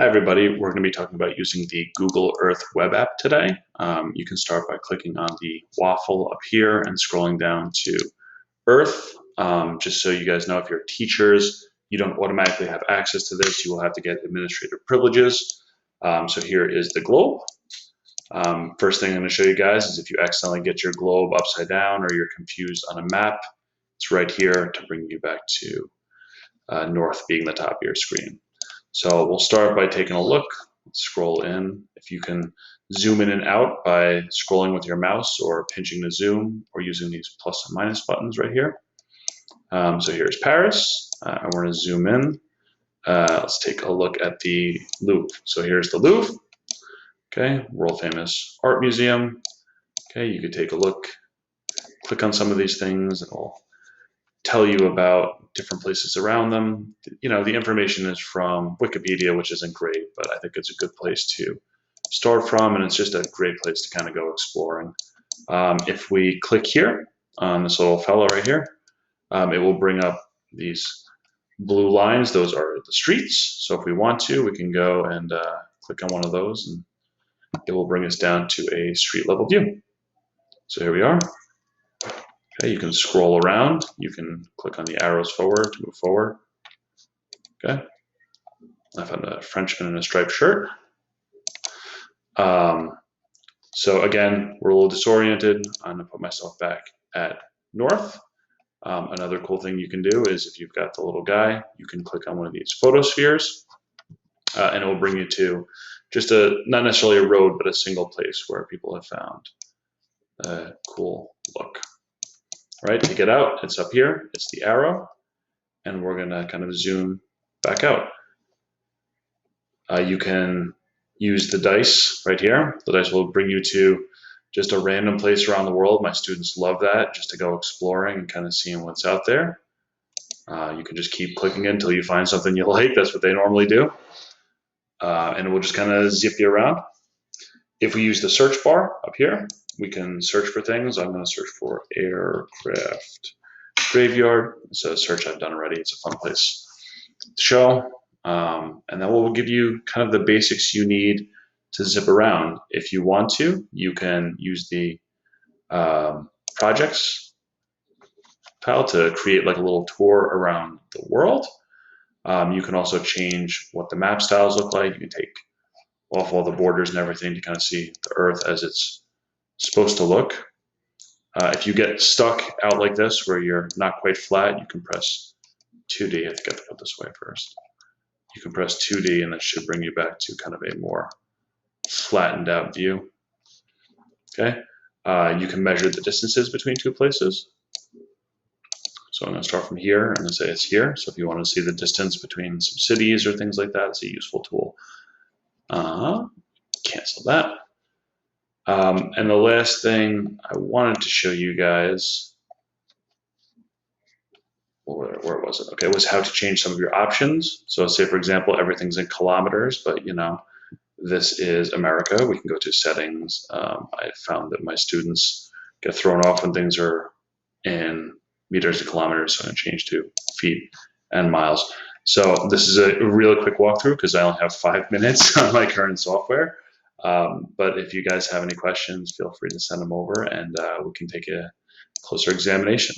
Hi everybody, we're going to be talking about using the Google Earth web app today. You can start by clicking on the waffle up here and scrolling down to Earth. Just so you guys know, if you're teachers, you don't automatically have access to this. You will have to get administrative privileges. So here is the globe. First thing I'm going to show you guys is if you accidentally get your globe upside down or you're confused on a map, it's right here to bring you back to north being the top of your screen. So we'll start by taking a look. Let's scroll in. If you can zoom in and out by scrolling with your mouse or pinching the zoom or using these plus and minus buttons right here. So here's Paris. I want to zoom in. Let's take a look at the Louvre. So here's the Louvre. Okay, world famous art museum. Okay, you could take a look, click on some of these things. It'll tell you about different places around them. You know, the information is from Wikipedia, which isn't great, but I think it's a good place to start from, and it's just a great place to kind of go exploring. If we click here on this little fellow right here, it will bring up these blue lines. Those are the streets. So if we want to, we can go and click on one of those, and it will bring us down to a street level view. So here we are. Okay, you can scroll around. You can click on the arrows forward to move forward. Okay, I found a Frenchman in a striped shirt. So again, we're a little disoriented. I'm gonna put myself back at north. Another cool thing you can do is if you've got the little guy, you can click on one of these photospheres and it will bring you to just not necessarily a road, but a single place where people have found a cool look. Right, to get out, it's up here, it's the arrow, and we're gonna kind of zoom back out. You can use the dice right here. The dice will bring you to just a random place around the world. My students love that, just to go exploring and kind of seeing what's out there. You can just keep clicking it until you find something you like. That's what they normally do. And it will just kind of zip you around. If we use the search bar up here, we can search for things. I'm going to search for aircraft graveyard. It's a search I've done already. It's a fun place to show. And that will give you kind of the basics you need to zip around. If you want to, you can use the projects tile to create like a little tour around the world. You can also change what the map styles look like. You can take off all the borders and everything to kind of see the Earth as it's supposed to look. If you get stuck out like this where you're not quite flat, you can press 2D. I think I have to put this way first. You can press 2D and that should bring you back to kind of a more flattened out view. Okay, you can measure the distances between two places. So I'm going to start from here and then say it's here. So if you want to see the distance between some cities or things like that, it's a useful tool. Cancel that. And the last thing I wanted to show you guys, where was it? Okay, was how to change some of your options. So say, for example, everything's in kilometers, but you know, this is America. We can go to settings. I found that my students get thrown off when things are in meters and kilometers, so I'm going to change to feet and miles. So this is a really quick walkthrough because I only have 5 minutes on my current software. But if you guys have any questions, feel free to send them over and we can take a closer examination.